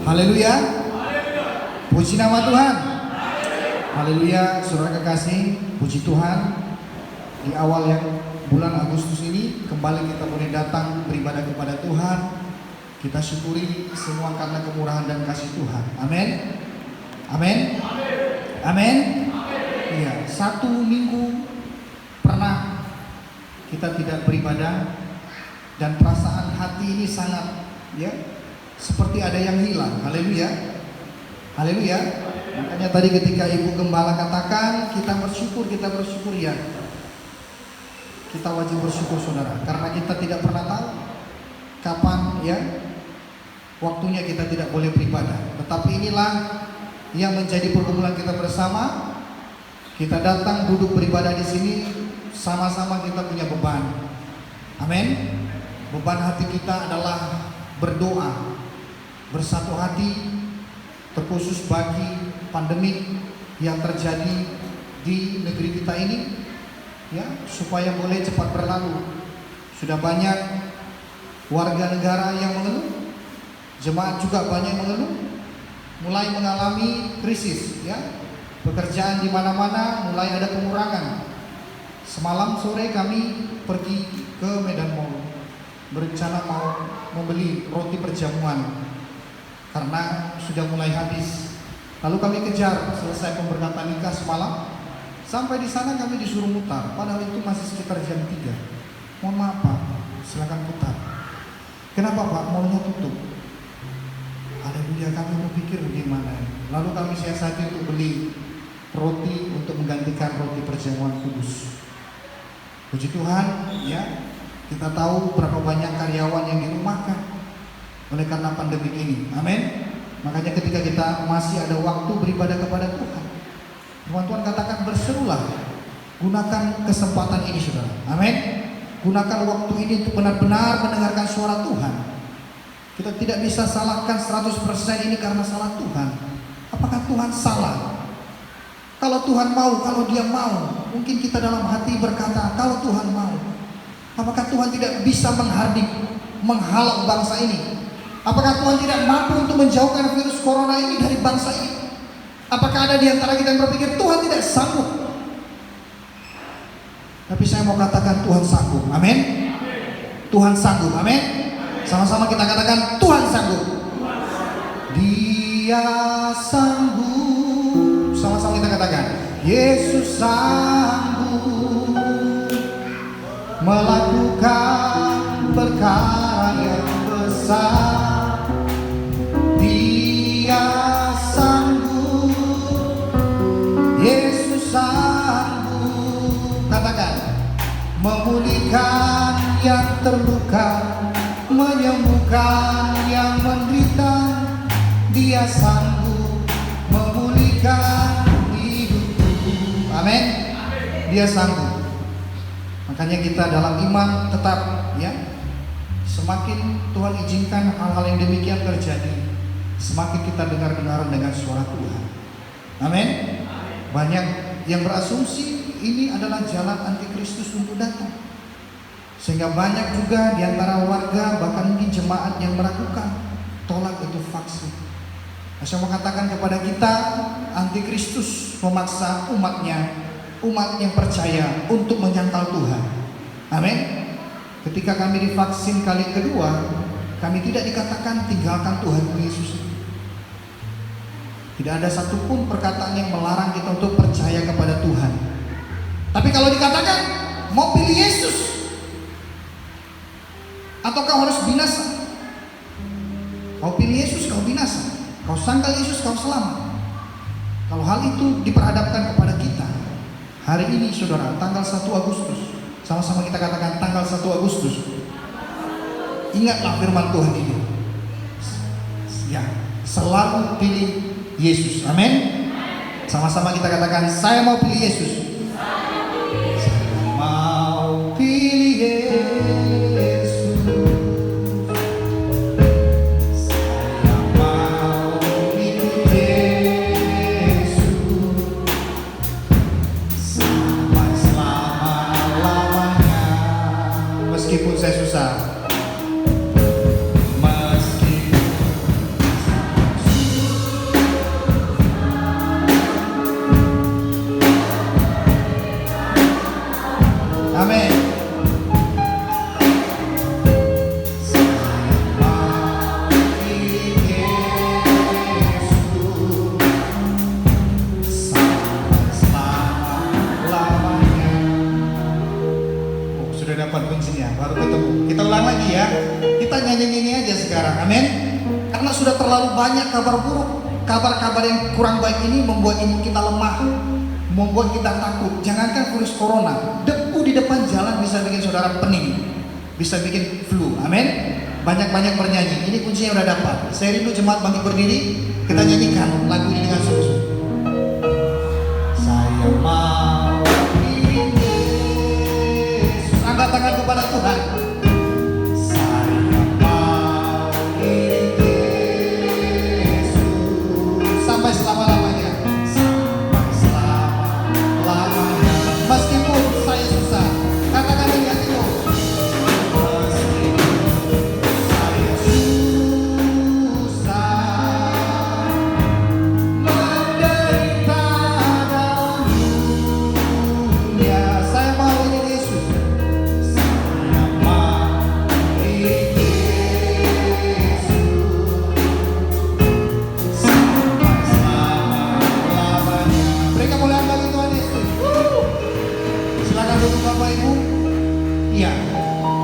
Haleluya. Puji nama Tuhan. Haleluya. Saudara kekasih, puji Tuhan, di awal yang bulan Agustus ini kembali kita boleh datang beribadah kepada Tuhan. Kita syukuri semua karena kemurahan dan kasih Tuhan. Amin. Amin. Amin. Iya, 1 minggu pernah kita tidak beribadah dan perasaan hati ini sangat seperti ada yang hilang. Haleluya. Haleluya. Makanya tadi ketika Ibu Gembala katakan kita bersyukur ya. Kita wajib bersyukur saudara, karena kita tidak pernah tahu kapan waktunya kita tidak boleh beribadah. Tetapi inilah yang menjadi pergumulan kita bersama. Kita datang duduk beribadah di sini, sama-sama kita punya beban. Amin. Beban hati kita adalah berdoa, bersatu hati, terkhusus bagi pandemik yang terjadi di negeri kita ini, supaya boleh cepat berlalu. Sudah banyak warga negara yang mengeluh, jemaat juga banyak yang mengeluh, mulai mengalami krisis, pekerjaan di mana-mana mulai ada pengurangan. Semalam sore kami pergi ke Medan Mall, berencana mau membeli roti perjamuan karena sudah mulai habis. Lalu kami kejar selesai pemberkatan nikah semalam. Sampai di sana kami disuruh mutar, padahal itu masih sekitar jam 3. Mohon maaf Pak, silakan putar. Kenapa Pak? Mallnya tutup. Haleluya, kami mau pikir bagaimana. Lalu kami siasati untuk beli roti untuk menggantikan roti perjamuan kudus. Puji Tuhan, kita tahu berapa banyak karyawan yang dirumahkan oleh karena pandemi ini. Amin. Makanya ketika kita masih ada waktu beribadah kepada Tuhan, Tuhan katakan berserulah, gunakan kesempatan ini saudara. Amin. Gunakan waktu ini untuk benar-benar mendengarkan suara Tuhan. Kita tidak bisa salahkan 100% ini karena salah Tuhan. Apakah Tuhan salah? Kalau Tuhan mau, kalau Dia mau, mungkin kita dalam hati berkata, kalau Tuhan mau. Apakah Tuhan tidak bisa menghalau bangsa ini? Apakah Tuhan tidak mampu untuk menjauhkan virus corona ini dari bangsa ini? Apakah ada di antara kita yang berpikir Tuhan tidak sanggup? Tapi saya mau katakan Tuhan sanggup. Amin. Tuhan sanggup. Amin. Sama-sama kita katakan Tuhan sanggup. Dia sanggup. Sama-sama kita katakan Yesus sanggup melakukan perkara yang besar. Dia sanggup, Yesus sanggup, katakan, memulihkan yang terluka, menyembuhkan yang menderita. Dia sanggup memulihkan hidupku. Amin. Dia sanggup. Makanya kita dalam iman tetap semakin Tuhan izinkan hal-hal yang demikian terjadi, semakin kita dengar-dengar dengan suara Tuhan. Amin. Banyak yang berasumsi ini adalah jalan antikristus untuk datang, sehingga banyak juga di antara warga, bahkan mungkin jemaat yang meragukan, tolak itu vaksin. Saya mau katakan kepada kita, antikristus memaksa umat yang percaya untuk menyangkal Tuhan. Amin. Ketika kami divaksin kali kedua, kami tidak dikatakan tinggalkan Tuhan Yesus. Tidak ada satupun perkataan yang melarang kita untuk percaya kepada Tuhan. Tapi kalau dikatakan mau pilih Yesus atau kau harus binasa, kau pilih Yesus kau binasa, kau sangkal Yesus kau selamat. Kalau hal itu diperhadapkan kepada kita hari ini saudara, tanggal 1 Agustus, sama-sama kita katakan tanggal 1 Agustus. Ingatlah firman Tuhan ini, selalu pilih Yesus. Amin. Sama-sama kita katakan, saya mau pilih Yesus. Saya mau pilih Yesus. Saya mau pilih Yesus sampai selama-lamanya. Meskipun saya susah, Karena sudah terlalu banyak kabar buruk, kabar-kabar yang kurang baik ini membuat imun kita lemah, membuat kita takut. Jangankan virus corona, debu di depan jalan bisa bikin saudara pening, bisa bikin flu. Amin. Banyak-banyak bernyanyi. Ini kuncinya udah dapat. Saya rindu jemaat bangkit berdiri, kita nyanyikan lagu ini dengan sungguh-sungguh. Saya mau Yesus. Angkat tangan kepada Tuhan. Saya mau Yesus sampai selama-lamanya. Sampai selama-lamanya. Meskipun saya susah, katakan ini hatimu. Iya,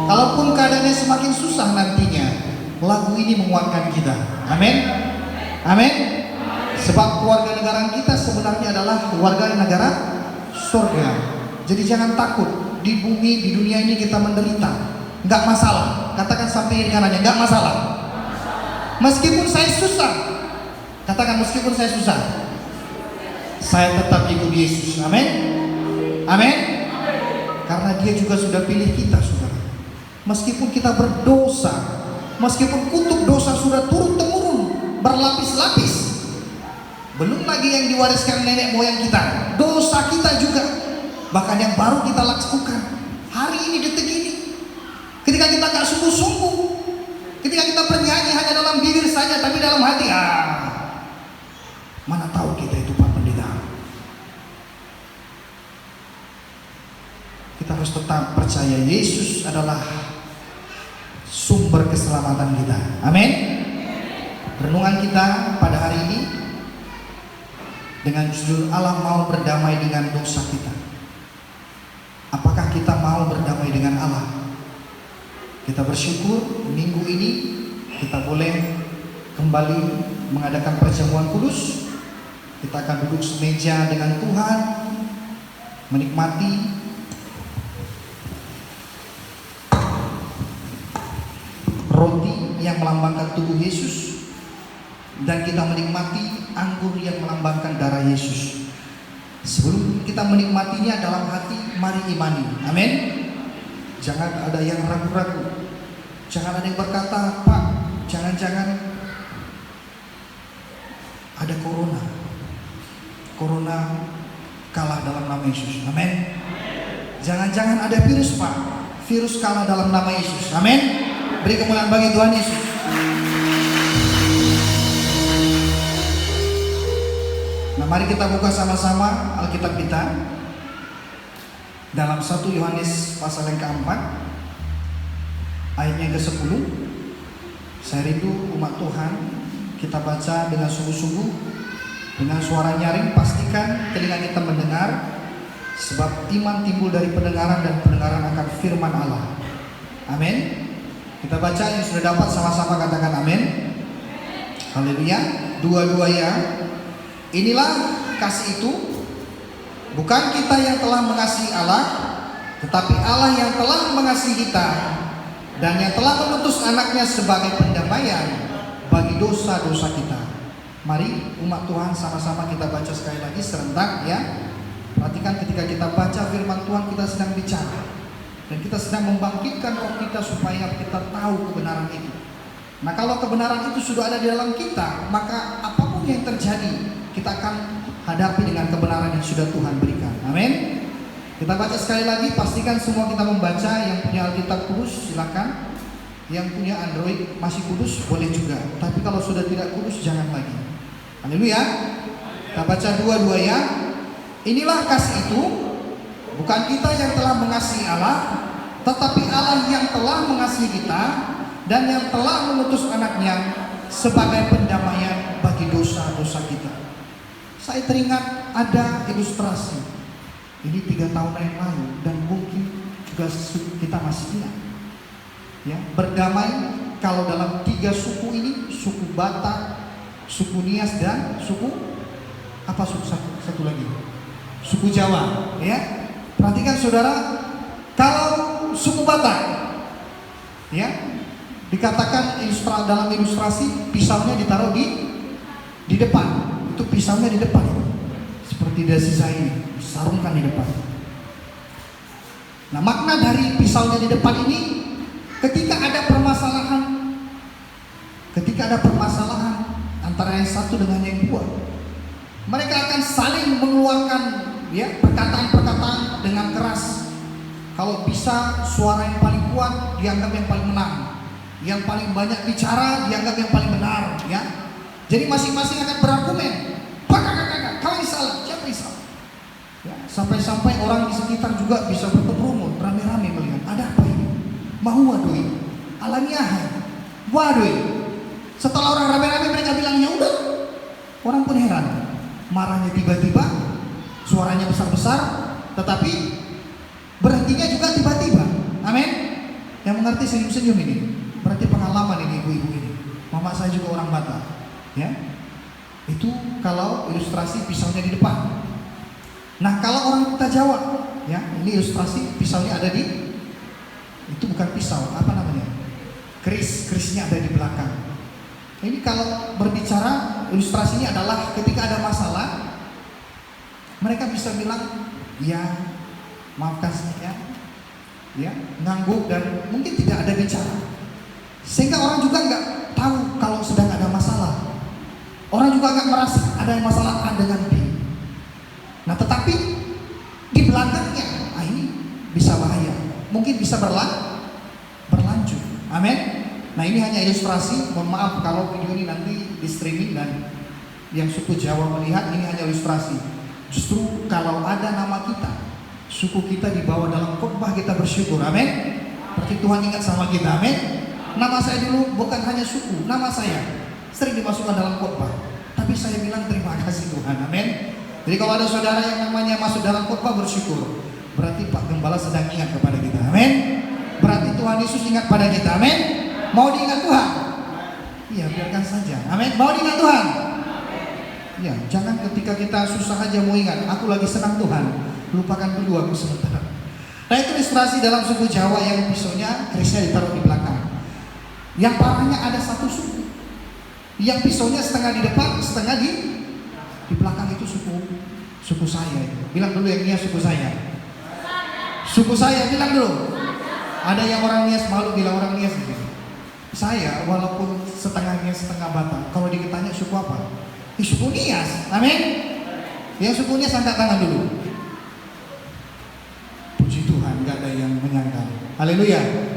kalaupun keadaannya semakin susah nantinya, lagu ini menguatkan kita. Amin. Amin. Sebab keluarga negara kita sebenarnya adalah keluarga negara surga. Jadi jangan takut. Di bumi, di dunia ini kita menderita, nggak masalah. Katakan samping kanannya, nggak masalah. Meskipun saya susah, katakan meskipun saya susah, saya tetap ikut Yesus. Amin. Amin. Karena dia juga sudah pilih kita, saudara. Meskipun kita berdosa, meskipun kutuk dosa sudah turun-temurun berlapis-lapis, belum lagi yang diwariskan nenek moyang kita, dosa kita juga, bahkan yang baru kita lakukan hari ini, detik ini, ketika kita gak sungguh-sungguh, ketika kita bernyanyi hanya dalam bibir saja tapi dalam hati, mana tahu kita itu Pak Pendeta. Kita harus tetap percaya Yesus adalah sumber keselamatan kita. Amin. Renungan kita pada hari ini dengan judul Allah mau berdamai dengan dosa kita. Apakah kita mau berdamai dengan Allah? Kita bersyukur minggu ini kita boleh kembali mengadakan perjamuan kudus. Kita akan duduk semeja dengan Tuhan, menikmati roti yang melambangkan tubuh Yesus, dan kita menikmati anggur yang melambangkan darah Yesus. Sebelum kita menikmatinya dalam hati, mari imani. Amin. Jangan ada yang ragu-ragu. Jangan ada yang berkata, Pak, jangan-jangan ada corona. Corona kalah dalam nama Yesus. Amin. Jangan-jangan ada virus, Pak. Virus kalah dalam nama Yesus. Amin. Beri kemuliaan bagi Tuhan Yesus. Nah, mari kita buka sama-sama Alkitab kita dalam 1 Yohanes pasal yang keempat, ayatnya yang ke-10. Saya rindu umat Tuhan kita baca dengan sungguh-sungguh, dengan suara nyaring. Pastikan telinga kita mendengar, sebab iman timbul dari pendengaran dan pendengaran akan firman Allah. Amin. Kita baca yang sudah dapat sama-sama katakan amin. Haleluya. Dua-dua ya. Inilah kasih itu, bukan kita yang telah mengasihi Allah, tetapi Allah yang telah mengasihi kita dan yang telah mengutus anaknya sebagai pendamaian bagi dosa-dosa kita. Mari umat Tuhan sama-sama kita baca sekali lagi serentak ya. Perhatikan ketika kita baca firman Tuhan, kita sedang bicara dan kita sedang membangkitkan roh kita supaya kita tahu kebenaran itu. Nah, kalau kebenaran itu sudah ada di dalam kita, maka apapun yang terjadi, kita akan hadapi dengan kebenaran yang sudah Tuhan berikan. Amin. Kita baca sekali lagi, pastikan semua kita membaca. Yang punya Alkitab kudus silakan. Yang punya Android masih kudus boleh juga. Tapi kalau sudah tidak kudus jangan lagi. Haleluya. Kita baca dua-dua ya. Inilah kasih itu, bukan kita yang telah mengasihi Allah, tetapi Allah yang telah mengasihi kita dan yang telah mengutus anaknya sebagai pendamaian bagi dosa-dosa kita. Saya teringat ada ilustrasi ini 3 tahun yang lalu dan mungkin juga kita masih ingat ya, berdamai kalau dalam 3 suku ini, suku Batak, suku Nias, dan suku apa, suku satu lagi, suku Jawa, ya. Perhatikan saudara, kalau suku Batak, ya, dikatakan dalam ilustrasi pisaunya ditaruh di depan. Itu pisaunya di depan, seperti dasi saya ini, sarungkan di depan. Nah, makna dari pisaunya di depan ini, ketika ada permasalahan antara yang satu dengan yang dua, mereka akan saling mengeluarkan, ya, perkataan-perkataan dengan keras. Kalau bisa suara yang paling kuat dianggap yang paling menang, yang paling banyak bicara dianggap yang paling benar, ya. Jadi masing-masing akan berargumen. Kau yang salah, siapa yang salah? Ya, sampai-sampai orang di sekitar juga bisa berkerumun, rame-rame melihat ada apa ini? Mau waduh, alamiah, waduh. Setelah orang rame-rame mereka bilang ya udah, orang pun heran. Marahnya tiba-tiba, suaranya besar-besar, tetapi berhentinya juga tiba-tiba. Amin. Yang mengerti senyum-senyum ini, berarti pengalaman ini ibu-ibu ini. Mama saya juga orang Batak, ya. Itu kalau ilustrasi pisaunya di depan. Nah, kalau orang kita Jawa, ya, ini ilustrasi pisaunya ada itu bukan pisau, apa namanya? Kerisnya ada di belakang. Ini kalau berbicara, ilustrasinya adalah ketika ada masalah, mereka bisa bilang, ya, maafkan saya, ya, ngangguk dan mungkin tidak ada bicara. Sehingga orang juga nggak tahu kalau sedang ada masalah. Orang juga nggak merasa ada masalah dengan dia. Nah, tetapi di belakangnya, ini bisa bahaya, mungkin bisa berlanjut. Amin. Nah, ini hanya ilustrasi. Mohon maaf kalau video ini nanti di streaming dan yang suku Jawa melihat, ini hanya ilustrasi. Justru kalau ada nama kita, suku kita dibawa dalam khotbah, kita bersyukur. Amin. Berarti Tuhan ingat sama kita. Amin. Nama saya dulu bukan hanya suku, nama saya sering dimasukkan dalam khotbah, tapi saya bilang terima kasih Tuhan. Amin. Jadi kalau ada saudara yang namanya masuk dalam khotbah, bersyukur. Berarti Pak Gembala sedang ingat kepada kita. Amin. Berarti Tuhan Yesus ingat pada kita. Amin. Mau diingat Tuhan? Iya, biarkan saja. Amin. Mau diingat Tuhan? Iya, jangan ketika kita susah aja mau ingat. Aku lagi senang Tuhan, lupakan dulu aku sebentar. Nah, itu ilustrasi dalam suku Jawa yang pisaunya kerisnya ditaruh di belakang. Yang parahnya ada satu suku yang pisaunya setengah di depan, setengah di belakang. Itu suku saya. Bilang dulu yang Nias, suku saya. Suku saya, bilang dulu. Ada yang orang Nias malu bilang orang Nias gitu. Saya walaupun setengah Nias setengah Batak, kalau ditanya suku apa? Suku Nias. Amin. Yang suku Nias angkat tangan dulu. Puji Tuhan, gak ada yang menyangkal. Haleluya.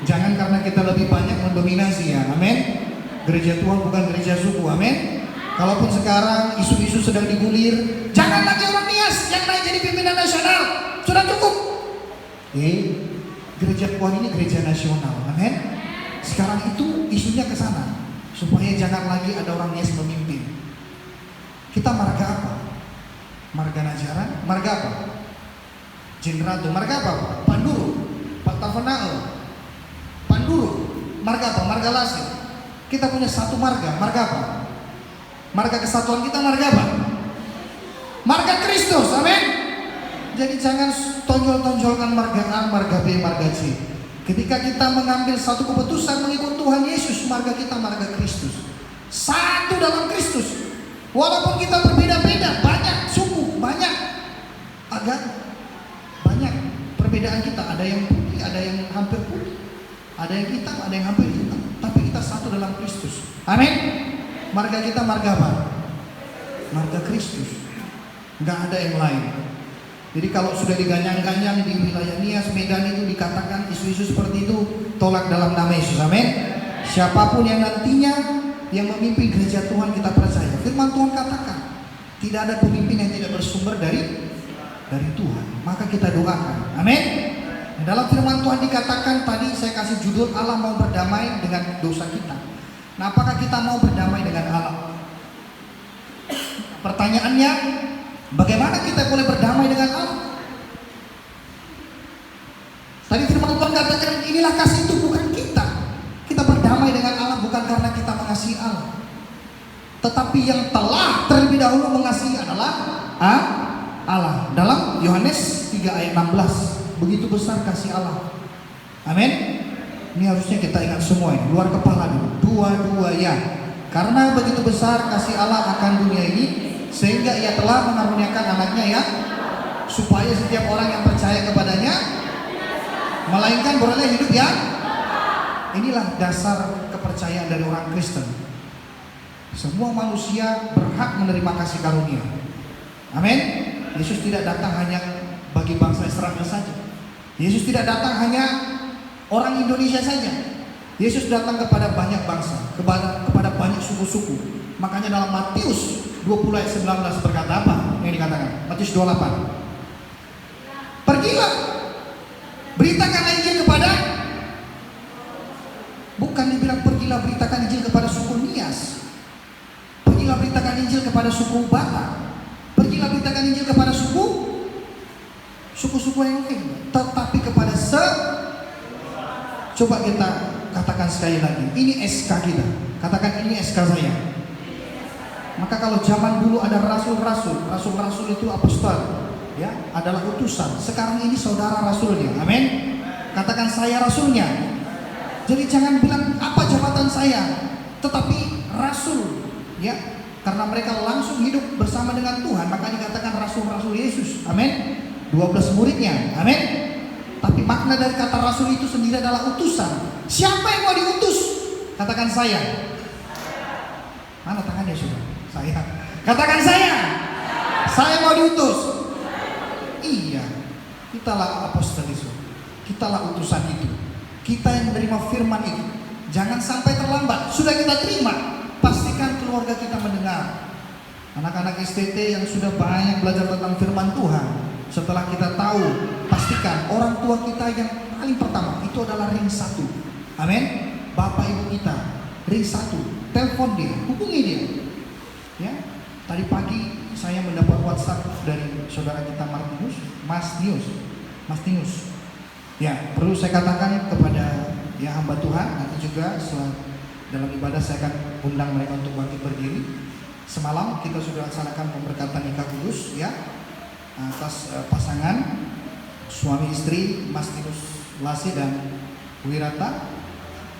Jangan karena kita lebih banyak mendominasi, ya. Amin. Gereja Tuhan bukan gereja suku. Amin. Kalaupun sekarang isu-isu sedang digulir, jangan lagi orang Nias yang naik jadi pimpinan nasional. Sudah cukup. Gereja Tuhan ini gereja nasional. Amin. Sekarang itu isunya ke sana, supaya jangan lagi ada orang Nias memimpin. Kita marga apa? Marga Najaran? Marga apa? Jenratu. Marga apa? Panduru. Patafanao. Panduru. Marga apa? Marga Lasih. Kita punya satu marga. Marga apa? Marga kesatuan kita marga apa? Marga Kristus. Amin. Jadi jangan tonjol-tonjolkan marga A, marga B, marga C. Ketika kita mengambil satu keputusan mengikut Tuhan Yesus, marga kita marga Kristus. Satu dalam Kristus. Walaupun kita berbeda-beda, banyak suku, banyak agama, banyak perbedaan kita. Ada yang putih, ada yang hampir putih, ada yang hitam, ada yang hampir hitam. Tapi kita satu dalam Kristus. Amin. Marga kita marga apa? Marga Kristus. Nggak ada yang lain. Jadi kalau sudah diganyang-ganyang di wilayah Nias, Medan itu dikatakan isu-isu seperti itu, tolak dalam nama Yesus. Amin. Siapapun yang nantinya yang memimpin gereja Tuhan, kita percaya firman Tuhan katakan tidak ada pemimpin yang tidak bersumber dari Tuhan. Maka kita doakan. Amin. Dalam firman Tuhan dikatakan, tadi saya kasih judul Allah mau berdamai dengan dosa kita. Nah, apakah kita mau berdamai dengan Allah? Pertanyaannya, bagaimana kita boleh berdamai dengan Allah? Tadi firman Tuhan katakan inilah kasih itu bukan kita. Kita berdamai berdamai dengan Allah bukan karena kita mengasihi Allah, tetapi yang telah terlebih dahulu mengasihi adalah Allah. Dalam Yohanes 3 ayat 16, begitu besar kasih Allah. Amin. Ini harusnya kita ingat semua ini, luar kepala dulu. Dua ya. Karena begitu besar kasih Allah akan dunia ini, sehingga ia telah mengaruniakan anaknya ya, supaya setiap orang yang percaya kepadanya, melainkan beroleh hidup yang. Inilah dasar kepercayaan dari orang Kristen. Semua manusia berhak menerima kasih karunia. Amin. Yesus tidak datang hanya bagi bangsa Israel saja. Yesus tidak datang hanya orang Indonesia saja. Yesus datang kepada banyak bangsa, kepada banyak suku-suku. Makanya dalam Matius 20 ayat 19 berkata apa yang dikatakan? Matius 28. Pergilah, beritakan Injil kepada, bukan dibilang pergilah beritakan Injil kepada suku Nias, pergilah beritakan Injil kepada suku Batak, pergilah beritakan Injil kepada suku-suku yang lain, tetapi kepada coba kita katakan sekali lagi, ini SK kita, katakan ini SK saya. Maka kalau zaman dulu ada rasul-rasul itu apostol, ya, adalah utusan. Sekarang ini saudara rasulnya, amin. Katakan saya rasulnya. Jadi jangan bilang apa jabatan saya, tetapi rasul, ya, karena mereka langsung hidup bersama dengan Tuhan, maka dikatakan rasul-rasul Yesus, amin. 12 muridnya, amin. Tapi makna dari kata rasul itu sendiri adalah utusan. Siapa yang mau diutus? Katakan saya. Mana tangannya sudah? Saya. Katakan saya. Saya mau diutus. Iya, kitalah apostol itu, kitalah utusan itu, kita yang menerima firman itu. Jangan sampai terlambat. Sudah kita terima, pastikan keluarga kita mendengar. Anak-anak STT yang sudah banyak belajar tentang firman Tuhan, setelah kita tahu, pastikan orang tua kita yang paling pertama itu adalah ring 1. Amin. Bapak ibu kita, ring 1, telepon dia, hubungi dia. Ya, tadi pagi saya mendapat WhatsApp dari saudara kita Mas Nius. Ya, perlu saya katakan kepada ya hamba Tuhan, nanti juga dalam ibadah saya akan undang mereka untuk bangkit berdiri. Semalam kita sudah laksanakan pemberkatan nikah kudus ya atas pasangan suami istri Mas Nius Lasi dan Wirata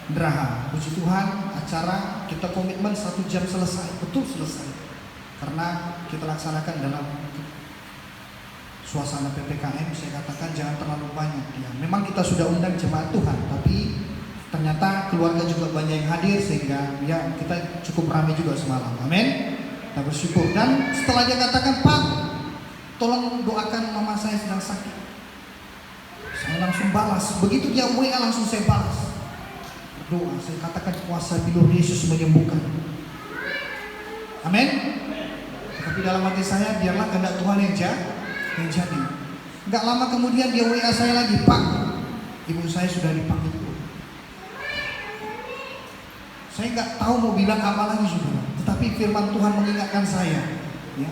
Draha. Puji Tuhan, acara kita komitmen 1 jam selesai, betul selesai. Karena kita laksanakan dalam suasana PPKM, saya katakan jangan terlalu banyak ya. Memang kita sudah undang jemaat Tuhan, tapi ternyata keluarga juga banyak yang hadir sehingga ya kita cukup ramai juga semalam. Amin. Kita bersyukur. Dan setelah dia katakan, Pak, tolong doakan mama saya sedang sakit, saya langsung balas. Begitu dia WA langsung saya balas. Doa, saya katakan kuasa bilur Yesus menyembuhkan. Amin. Tapi dalam hati saya, biarlah kehendak Tuhan yang jadi. Gak lama kemudian dia WA saya lagi, Pak, ibu saya sudah dipanggil. Saya gak tahu mau bilang apa lagi saudara. Tetapi firman Tuhan mengingatkan saya, ya,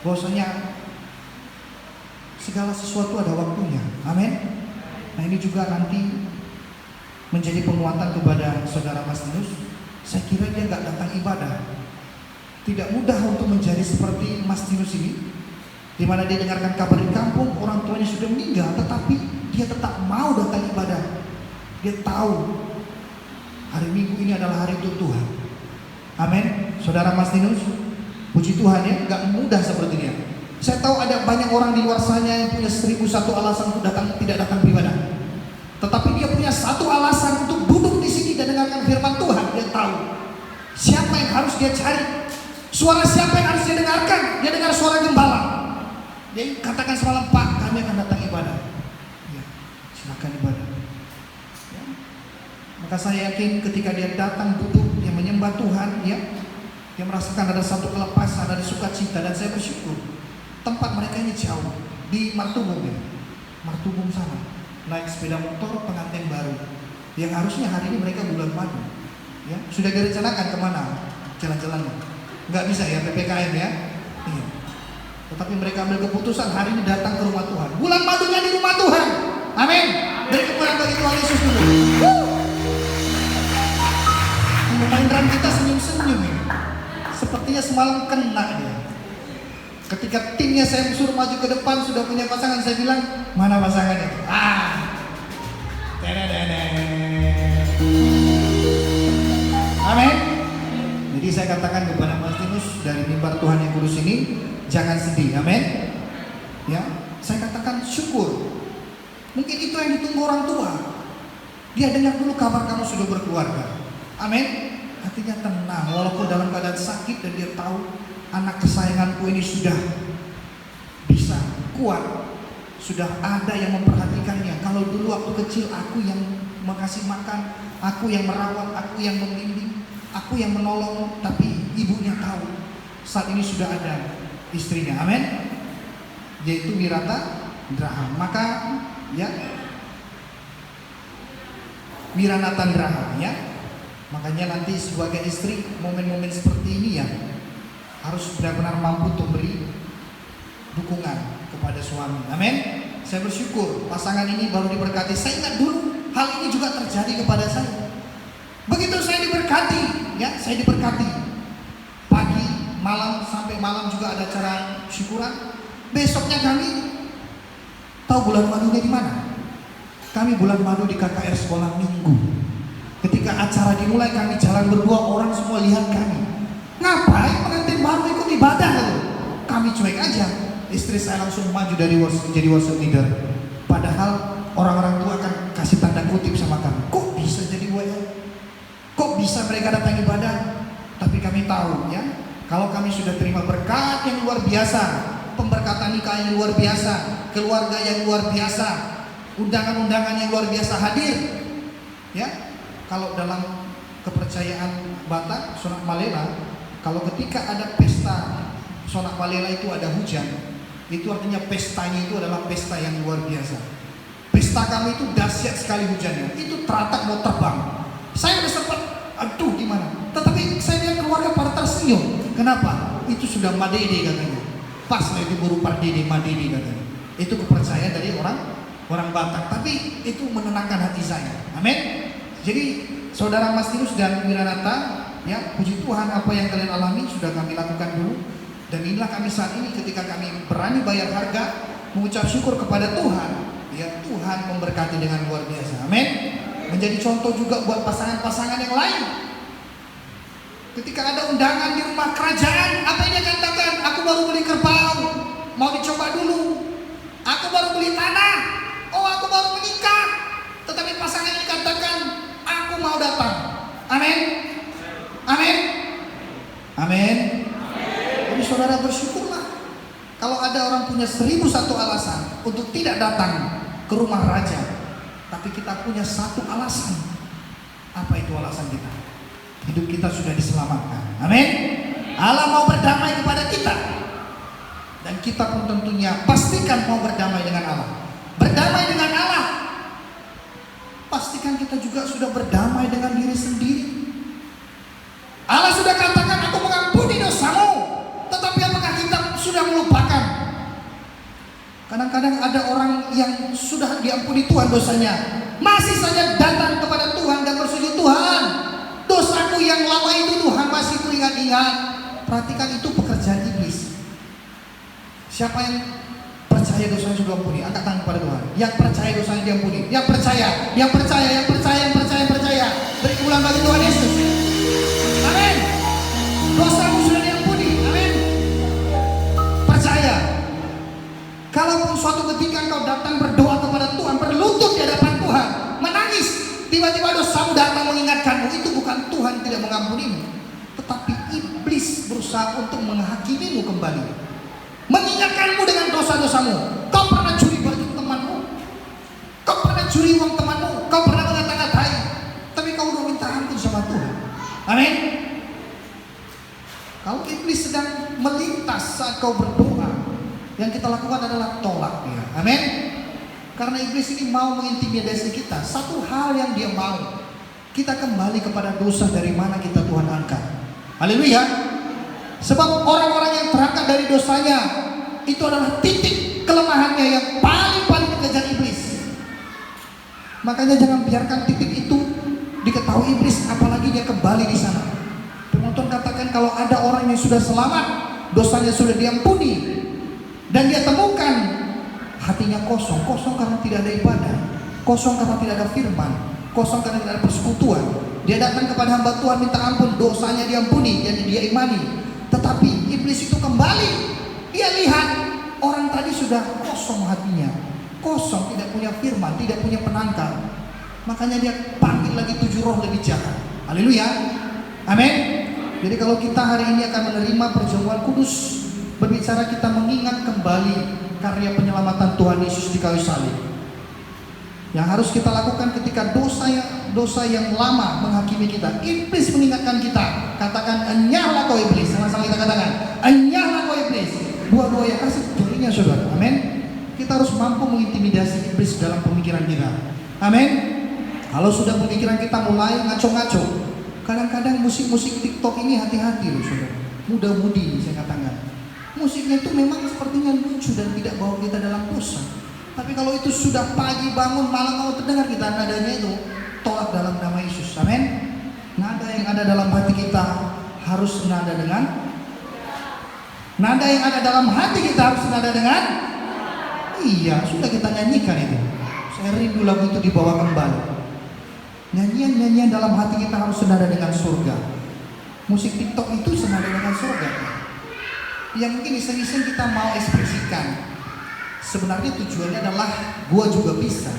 bahwasanya segala sesuatu ada waktunya. Amin. Nah ini juga nanti menjadi penguatan kepada saudara Mas Nius. Saya kira dia gak datang ibadah. Tidak mudah untuk menjadi seperti Mas Nius ini, di mana dia dengarkan kabar di kampung orang tuanya sudah meninggal, tetapi dia tetap mau datang ibadah. Dia tahu hari Minggu ini adalah hari untuk Tuhan. Amin. Saudara Mas Nius, puji Tuhan ya, gak mudah seperti dia. Saya tahu ada banyak orang di luar sana yang punya 1001 alasan untuk tidak datang beribadah. Tetapi dia punya satu alasan untuk duduk di sini dan dengarkan firman Tuhan. Dia tahu siapa yang harus dia cari, suara siapa yang harus dia dengarkan. Dia dengar suara gembala. Dia katakan semalam, Pak, kami akan datang ibadah. Ya, silakan ibadah. Ya. Maka saya yakin ketika dia datang duduk, dia menyembah Tuhan, ya, dia merasakan ada satu kelepasan, ada sukacita, dan saya bersyukur. Tempat mereka ini jauh di Martubung, ya. Martubung sana. Naik sepeda motor pengantin baru yang harusnya hari ini mereka bulan madu, ya, sudah direncanakan kemana jalan-jalannya. Nggak bisa ya PPKM ya, iya. Tetapi mereka ambil keputusan hari ini datang ke rumah Tuhan. Bulan madunya di rumah Tuhan. Amin. Beri kemuliaan bagi Tuhan Yesus dulu. pemain drum kita senyum-senyum ini. Sepertinya semalam kena dia. Ketika timnya saya suruh maju ke depan sudah punya pasangan, saya bilang, mana pasangannya? Amin. Jadi saya katakan kepada Mas Tinus dari mimbar Tuhan yang kudus ini, jangan sedih. Amin. Ya, saya katakan syukur. Mungkin itu yang ditunggu orang tua. Dia dengar dulu kabar kamu sudah berkeluarga. Amin. Hatinya tenang walaupun dalam keadaan sakit, dan dia tahu anak kesayanganku ini sudah bisa kuat, sudah ada yang memperhatikannya. Kalau dulu waktu kecil aku yang mengasih makan, aku yang merawat, aku yang membimbing, aku yang menolong, tapi ibunya tahu saat ini sudah ada istrinya. Amin. Yaitu Wirata Draha. Maka ya, Wiranata Draha ya. Makanya nanti sebagai istri, momen-momen seperti ini ya harus benar-benar mampu untuk beri dukungan kepada suami. Amin. Saya bersyukur pasangan ini baru diberkati. Saya ingat dulu hal ini juga terjadi kepada saya. Begitu saya diberkati, ya saya diberkati. Pagi, malam, sampai malam juga ada acara syukuran. Besoknya kami tahu bulan madunya di mana? Kami bulan madu di KKR sekolah minggu. Ketika acara dimulai, kami jalan berdua, orang semua lihat kami. Ngapain pengantin baru ikut ibadah? Kami cuek aja. Istri saya langsung maju dari jadi worship leader. Padahal orang-orang tua akan kasih tanda kutip sama kami. Kok bisa jadi WL? Kok bisa mereka datang ibadah? Tapi kami tahu ya, kalau kami sudah terima berkat yang luar biasa, pemberkatan nikah yang luar biasa, keluarga yang luar biasa, undangan-undangan yang luar biasa hadir. Ya, kalau dalam kepercayaan Batak, Sonak Malela, kalau ketika ada pesta Sonak Malela itu ada hujan, itu artinya pestanya itu adalah pesta yang luar biasa. Pesta kami itu dahsyat sekali hujannya, itu teratak mau terbang. Saya udah sempat, aduh gimana? Tetapi saya lihat keluarga pada tersenyum. Kenapa? Itu sudah madede katanya. Pas lah itu baru pardede madede katanya. Itu kepercayaan dari orang Batak, tapi itu menenangkan hati saya. Amin. Jadi saudara Mas Tinus dan Wiranata, ya puji Tuhan apa yang kalian alami sudah kami lakukan dulu. Dan inilah kami saat ini ketika kami berani bayar harga, mengucap syukur kepada Tuhan. Ya Tuhan memberkati dengan luar biasa. Amin. Menjadi contoh juga buat pasangan-pasangan yang lain. Ketika ada undangan di rumah kerajaan, apa yang dia katakan? Aku baru beli kerbau, mau dicoba dulu. Aku baru beli tanah, oh aku baru menikah. Tetapi pasangan ini katakan, aku mau datang. Amin. Amin. Amin. Jadi saudara bersyukurlah kalau ada orang punya 1001 alasan untuk tidak datang ke rumah raja. Tapi kita punya satu alasan. Apa itu alasan kita? Hidup kita sudah diselamatkan. Amin. Allah mau berdamai kepada kita. Dan kita pun tentunya pastikan mau berdamai dengan Allah. Berdamai dengan Allah, pastikan kita juga sudah berdamai dengan diri sendiri. Allah sudah katakan, aku mengampuni dosamu. Tetapi apakah kita sudah melupakan? Kadang-kadang ada orang yang sudah diampuni Tuhan dosanya, masih saja datang kepada Tuhan dan bersujud, Tuhan, dosaku yang lama itu Tuhan masih kuingat-ingat. Perhatikan, itu pekerjaan iblis. Siapa yang percaya dosanya sudah ampuni? Angkat tangan kepada Tuhan. Yang percaya dosanya diampuni. Yang percaya, yang percaya, yang percaya, yang percaya, yang percaya. Beri kemuliaan bagi Tuhan Yesus. Amin. Dosamu sudah diampuni. Amin. Percaya. Kalaupun suatu ketika engkau datang berdoa kepada Tuhan, berlutut di hadapan Tuhan, menangis, tiba-tiba dosamu datang mengingatkanmu, itu bukan Tuhan tidak mengampunimu, tetapi iblis berusaha untuk menghakimimu kembali, mengingatkanmu dengan dosa-dosamu. Kau pernah curi baju temanmu, kau pernah curi uang temanmu, kau pernah mengata-ngatai, tapi kau udah minta ampun sama Tuhan. Amin. Kalau iblis sedang melintas saat kau berdoa, yang kita lakukan adalah tolak dia. Amin. Karena iblis ini mau mengintimidasi kita. Satu hal yang dia mau, kita kembali kepada dosa dari mana kita Tuhan angkat. Haleluya. Sebab orang-orang yang terangkat dari dosanya, itu adalah titik kelemahannya yang paling dikejar iblis. Makanya jangan biarkan titik itu diketahui iblis, apalagi pagi dia kembali di sana. Firman Tuhan katakan kalau ada orang yang sudah selamat, dosanya sudah diampuni, dan dia temukan hatinya kosong karena tidak ada ibadah, kosong karena tidak ada firman, kosong karena tidak ada persekutuan. Dia datang kepada hamba Tuhan minta ampun, dosanya diampuni, jadi dia imani. Tetapi iblis itu kembali, dia lihat orang tadi sudah kosong hatinya, kosong, tidak punya firman, tidak punya penangkal. Makanya dia panggil lagi 7 roh lebih jahat. Haleluya, amin. Jadi kalau kita hari ini akan menerima perjamuan kudus, berbicara kita mengingat kembali karya penyelamatan Tuhan Yesus di kayu salib. Yang harus kita lakukan ketika dosa yang lama menghakimi kita, iblis mengingatkan kita, katakan enyahlah kau iblis. Sama-sama kita katakan enyahlah kau iblis. Dua-dua yang kasih jarinya saudara, amin. Kita harus mampu mengintimidasi iblis dalam pemikiran kita, amin. Kalau sudah pemikiran kita mulai ngaco-ngaco, kadang-kadang musik-musik TikTok ini hati-hati loh saudara, muda-mudi saya katakan. Musiknya itu memang sepertinya lucu dan tidak bawa kita dalam dosa. Tapi kalau itu sudah pagi bangun malam mau terdengar kita nadanya itu, tolak dalam nama Yesus, amin. Nada yang ada dalam hati kita harus nada dengan nada yang ada dalam hati kita harus nada dengan iya, sudah kita nyanyikan itu. Saya rindu lagu itu dibawa kembali. Nyanyian-nyanyian dalam hati kita harus senada dengan surga. Musik TikTok itu senada dengan surga. Yang mungkin iseng-iseng kita mau ekspresikan. Sebenarnya tujuannya adalah gua juga bisa,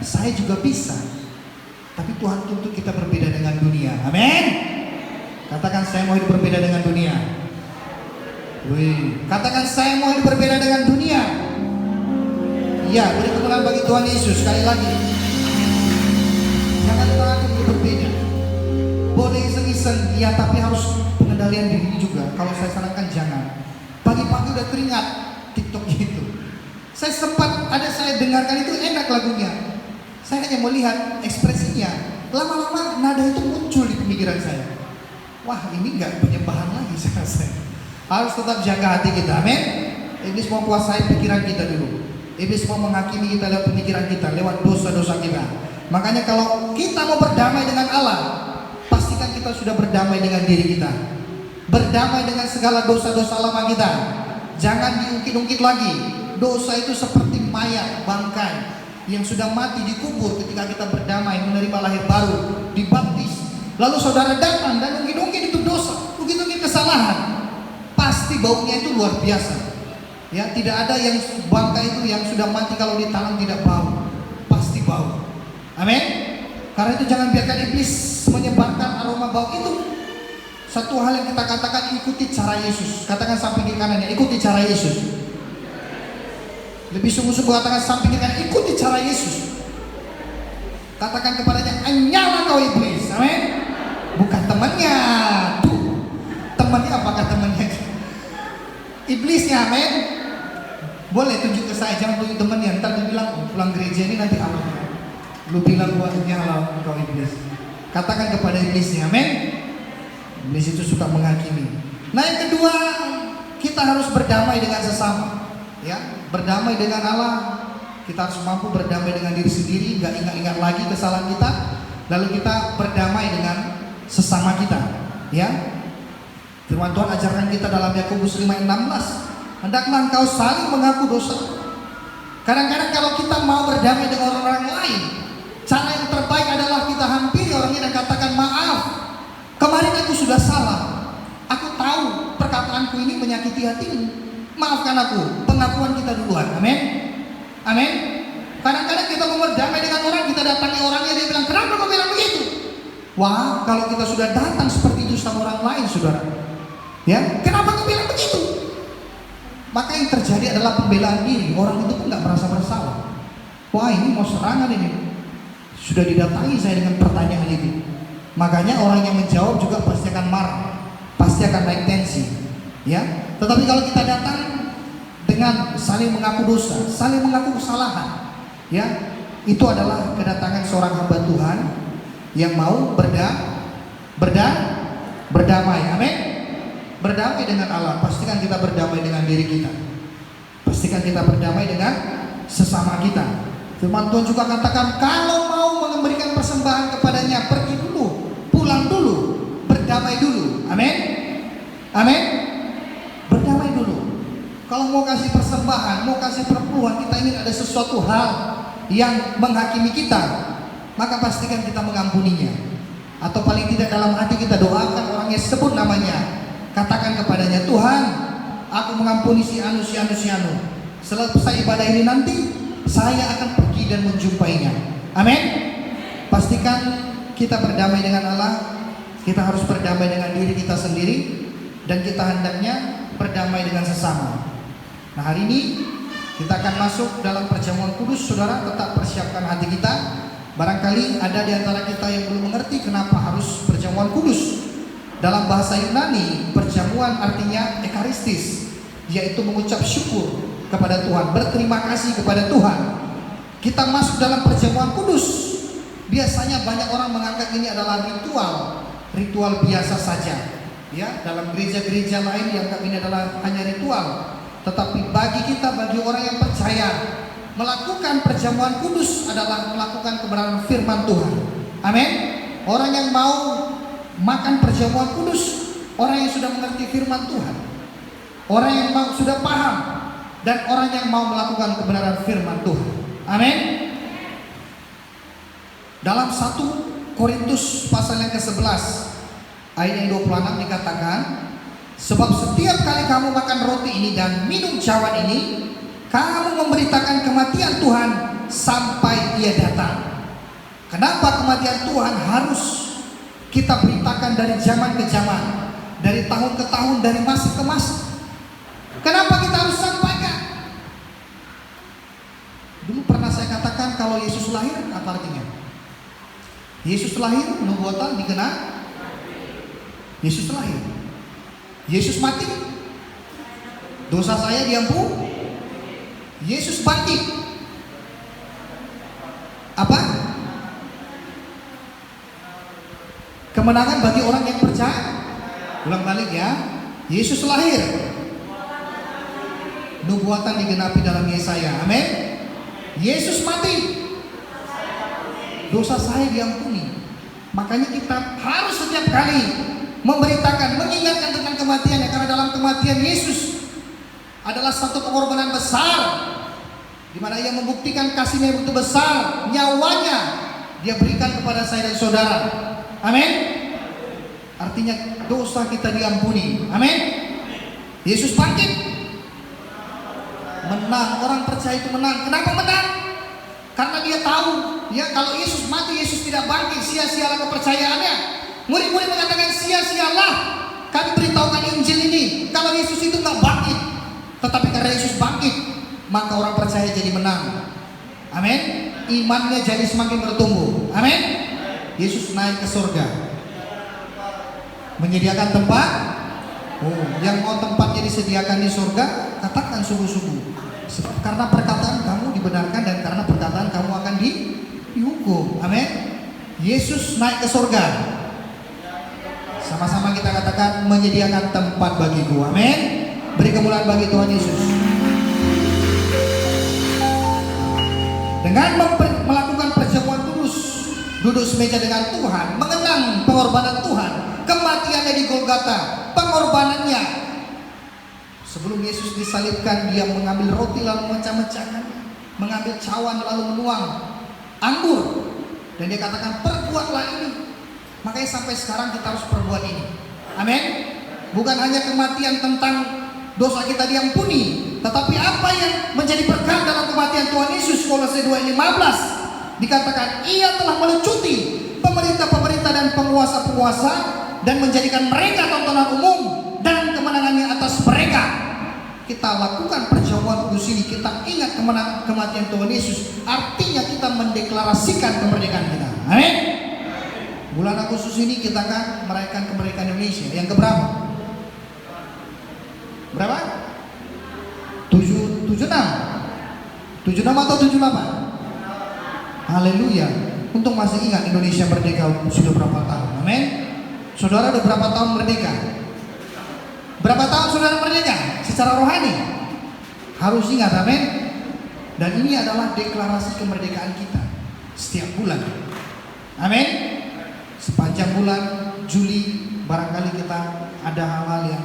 saya juga bisa. Tapi Tuhan tuntut kita berbeda dengan dunia. Amin. Katakan saya mau hidup berbeda dengan dunia. Wih, katakan saya mau hidup berbeda dengan dunia. Iya, beri kemuliaan bagi Tuhan Yesus. Sekali lagi, jangan takut untuk berbeda. Boleh iseng-iseng, ya, tapi harus pengendalian diri juga. Kalau saya sarankan jangan. Pagi-pagi udah teringat TikTok itu. Saya dengarkan itu enak lagunya. Saya hanya melihat ekspresinya. Lama-lama nada itu muncul di pemikiran saya. Wah, ini nggak penyembahan lagi saya. Harus tetap jaga hati kita, amin. Iblis mau kuasai pikiran kita dulu. Iblis mau menghakimi kita lewat pemikiran kita, lewat dosa-dosa kita. Makanya kalau kita mau berdamai dengan Allah, pastikan kita sudah berdamai dengan diri kita, berdamai dengan segala dosa-dosa lama kita. Jangan diungkit-ungkit lagi. Dosa itu seperti mayat, bangkai yang sudah mati dikubur. Ketika kita berdamai, menerima lahir baru, dibaptis, lalu saudara datang dan ungkit-ungkit itu dosa, ungkit-ungkit kesalahan, pasti baunya itu luar biasa. Ya, tidak ada yang bangkai itu yang sudah mati kalau ditalam tidak bau, pasti bau. Amin. Karena itu jangan biarkan iblis menyebarkan aroma bau itu. Satu hal yang kita katakan, ikuti cara Yesus. Katakan samping kiri kanannya, ikuti cara Yesus. Lebih sungguh-sungguh katakan samping kiri kanan, ikuti cara Yesus. Katakan kepadanya, enyahlah kau iblis. Amin. Bukan temannya. Tuh, temannya apakah temannya? Iblisnya, amin. Boleh tunjuk ke saya, jangan tunjuk temannya. Ntar dia bilang, oh, pulang gereja ini nanti apa? Lu bilang gua enyahlah kau iblis. Katakan kepada iblisnya, amin. Iblis itu suka menghakimi. Nah, yang kedua, kita harus berdamai dengan sesama. Ya, berdamai dengan Allah. Kita harus mampu berdamai dengan diri sendiri, nggak ingat-ingat lagi kesalahan kita. Lalu kita berdamai dengan sesama kita. Ya, firman Tuhan ajarkan kita dalam Yakobus 5:16, hendaklah engkau saling mengaku dosa. Kadang-kadang kalau kita mau berdamai dengan orang lain, cara yang terbaik adalah kita hampiri orangnya dan katakan, maaf, kemarin aku sudah salah. Aku tahu perkataanku ini menyakiti hatimu. Maafkan aku. Pengakuan kita duluan. Amin. Amin. Kadang-kadang kita mau berdamai dengan orang, kita datangi orangnya, dia bilang, kenapa kau bilang begitu? Wah, kalau kita sudah datang seperti itu sama orang lain, saudara, ya, kenapa kau bilang begitu? Maka yang terjadi adalah pembelaan diri. Orang itu pun nggak merasa bersalah. Wah, ini mau serangan ini. Sudah didatangi saya dengan pertanyaan itu. Makanya orang yang menjawab juga pasti akan marah, pasti akan naik tensi. Ya, tetapi kalau kita datang dengan saling mengaku dosa, saling mengaku kesalahan, ya, itu adalah kedatangan seorang hamba Tuhan yang mau berdamai. Amin. Berdamai dengan Allah. Pastikan kita berdamai dengan diri kita. Pastikan kita berdamai dengan sesama kita. Firman Tuhan juga katakan, kalau mau memberikan persembahan kepadanya, pergi dulu, pulang dulu, berdamai dulu. Amin. Amin. Berdamai dulu. Kalau mau kasih persembahan, mau kasih perpuluhan, kita ingin ada sesuatu hal yang menghakimi kita, maka pastikan kita mengampuninya. Atau paling tidak dalam hati kita doakan orangnya, sebut namanya, katakan kepadanya, Tuhan, aku mengampuni si anu, si anu, si anu. Selesai ibadah ini nanti saya akan pergi dan menjumpainya. Amin. Pastikan kita berdamai dengan Allah. Kita harus berdamai dengan diri kita sendiri, dan kita hendaknya berdamai dengan sesama. Nah, hari ini kita akan masuk dalam perjamuan kudus. Saudara, tetap persiapkan hati kita. Barangkali ada di antara kita yang belum mengerti kenapa harus perjamuan kudus. Dalam bahasa Yunani, perjamuan artinya ekaristis, yaitu mengucap syukur kepada Tuhan, berterima kasih kepada Tuhan. Kita masuk dalam perjamuan kudus. Biasanya banyak orang menganggap ini adalah ritual biasa saja. Ya, dalam gereja-gereja lain dianggap ini adalah hanya ritual. Tetapi bagi kita, bagi orang yang percaya, melakukan perjamuan kudus adalah melakukan kebenaran firman Tuhan. Amin. Orang yang mau makan perjamuan kudus, orang yang sudah mengerti firman Tuhan, orang yang sudah paham, dan orang yang mau melakukan kebenaran firman Tuhan. Amin. Dalam 1 Korintus pasal yang ke-11 ayat yang 26 dikatakan, sebab setiap kali kamu makan roti ini dan minum cawan ini, kamu memberitakan kematian Tuhan sampai Ia datang. Kenapa kematian Tuhan harus kita beritakan dari zaman ke zaman, dari tahun ke tahun, dari masa ke masa? Kenapa kita harus sampaikan? Dulu pernah saya katakan, kalau Yesus lahir, apa artinya? Yesus lahir, nubuatan digenap. Yesus lahir. Yesus mati, dosa saya diampuni. Yesus bangkit, apa? Kemenangan bagi orang yang percaya. Ulang balik ya. Yesus lahir, nubuatan digenapi dalam Yesaya. Amin. Yesus mati, dosa saya diampuni. Makanya kita harus setiap kali memberitakan, mengingatkan tentang kematiannya, karena dalam kematian Yesus adalah satu pengorbanan besar, di mana Ia membuktikan kasihnya yang begitu besar, nyawanya Dia berikan kepada saya dan saudara. Amin. Artinya dosa kita diampuni. Amin. Yesus bangkit, menang. Orang percaya itu menang. Kenapa menang? Karena dia tahu, ya, kalau Yesus mati, Yesus tidak bangkit, sia-sialah kepercayaannya. Murid-murid mengatakan, sia-sialah kami beritahukan Injil ini kalau Yesus itu nggak bangkit. Tetapi karena Yesus bangkit, maka orang percaya jadi menang. Amin. Imannya jadi semakin bertumbuh. Amin. Yesus naik ke surga, menyediakan tempat. Yang mau tempatnya disediakan di surga, katakan sungguh-sungguh. Karena perkataan kamu dibenarkan, dan karena perkataan kamu akan dihukum. Amin. Yesus naik ke surga. Sama-sama kita katakan, menyediakan tempat bagiku. Amin. Beri kemuliaan bagi Tuhan Yesus. Dengan melakukan perjamuan kudus, duduk semeja dengan Tuhan, mengenang pengorbanan Tuhan, kematiannya di Golgota, pengorbanannya. Sebelum Yesus disalibkan, Dia mengambil roti lalu memecah-mecahkan, mengambil cawan lalu menuang anggur, dan Dia katakan, perbuatlah ini. Makanya sampai sekarang kita harus perbuat ini. Amin. Bukan hanya kematian tentang dosa kita diampuni, tetapi apa yang menjadi berkat dalam kematian Tuhan Yesus. Kolose 2:15 dikatakan, Ia telah melucuti pemerintah-pemerintah dan penguasa-penguasa, dan menjadikan mereka tontonan umum, dan kemenangannya atas mereka. Kita lakukan perjamuan kudus ini, kita ingat kematian Tuhan Yesus. Artinya kita mendeklarasikan kemerdekaan kita. Amin. Bulan Agustus ini kita akan merayakan kemerdekaan Indonesia yang keberapa? Berapa? 76 atau 78? Haleluya. Untung masih ingat Indonesia merdeka sudah berapa tahun. Amin. Saudara udah berapa tahun merdeka? Berapa tahun saudara merdeka? Secara rohani harus ingat. Amin. Dan ini adalah deklarasi kemerdekaan kita setiap bulan. Amin. Sepanjang bulan Juli barangkali kita ada hal-hal yang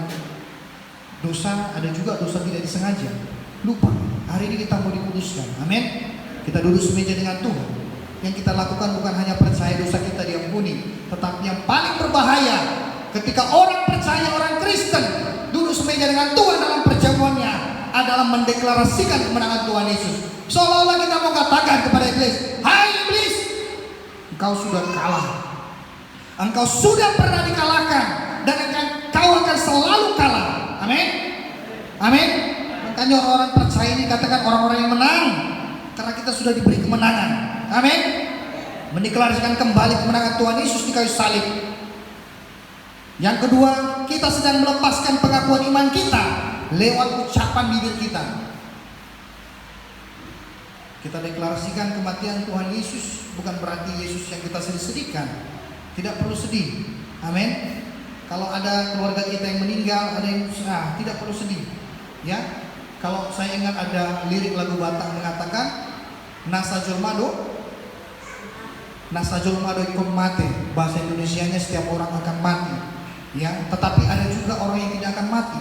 dosa, ada juga dosa tidak disengaja. Lupa, hari ini kita mau dikuduskan. Amin. Kita duduk semeja dengan Tuhan. Yang kita lakukan bukan hanya percaya dosa kita diampuni, tetapi yang paling berbahaya ketika orang percaya, orang Kristen duduk semeja dengan Tuhan dalam perjamuannya adalah mendeklarasikan kemenangan Tuhan Yesus. Seolah-olah kita mau katakan kepada iblis, "Hai iblis, engkau sudah kalah. Engkau sudah pernah dikalahkan dan engkau akan selalu kalah." Amin. Amin. Makanya orang-orang percaya ini katakan orang-orang yang menang, karena kita sudah diberi kemenangan. Amin. Mendeklarasikan kembali kemenangan Tuhan Yesus di kayu salib. Yang kedua, kita sedang melepaskan pengakuan iman kita lewat ucapan bibir kita. Kita deklarasikan kematian Tuhan Yesus, bukan berarti Yesus yang kita sedih-sedihkan. Tidak perlu sedih. Amin. Kalau ada keluarga kita yang meninggal, ada yang tidak perlu sedih. Ya. Kalau saya ingat ada lirik lagu Batak mengatakan, Nasajul mado ikut mati. Bahasa Indonesianya setiap orang akan mati. Ya, tetapi ada juga orang yang tidak akan mati.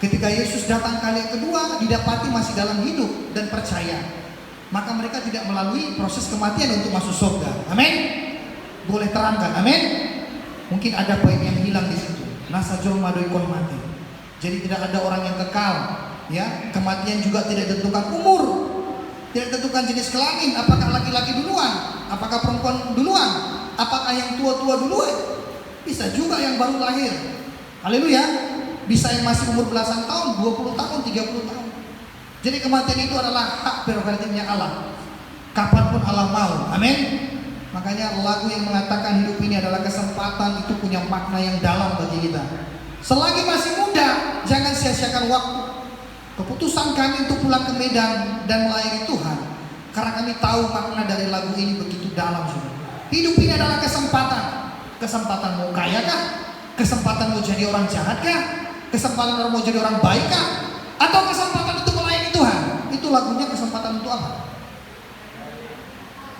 Ketika Yesus datang kali yang kedua, didapati masih dalam hidup dan percaya, maka mereka tidak melalui proses kematian untuk masuk surga. Amin. Boleh terangkan, amin. Mungkin ada poin yang hilang di situ. Nasajul mado ikut mati. Jadi tidak ada orang yang kekal. Ya, kematian juga tidak ditentukan umur, tidak ditentukan jenis kelamin. Apakah laki-laki duluan, apakah perempuan duluan, apakah yang tua-tua duluan. Bisa juga yang baru lahir. Haleluya. Bisa yang masih umur belasan tahun, 20 tahun, 30 tahun. Jadi kematian itu adalah hak prerogatifnya Allah. Kapanpun Allah mau. Amin. Makanya lagu yang mengatakan hidup ini adalah kesempatan itu punya makna yang dalam bagi kita. Selagi masih muda, jangan sia-siakan waktu. Keputusan kami untuk pulang ke Medan dan melayani Tuhan, karena kami tahu makna dari lagu ini begitu dalam. Hidup ini adalah kesempatan. Kesempatan mau kaya kah? Kesempatan mau jadi orang jahat kah? Kesempatan mau jadi orang baik kah? Atau kesempatan untuk melayani Tuhan? Itu lagunya kesempatan untuk apa?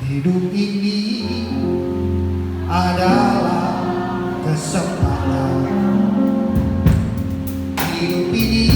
Hidup ini adalah kesempatan. Hidup ini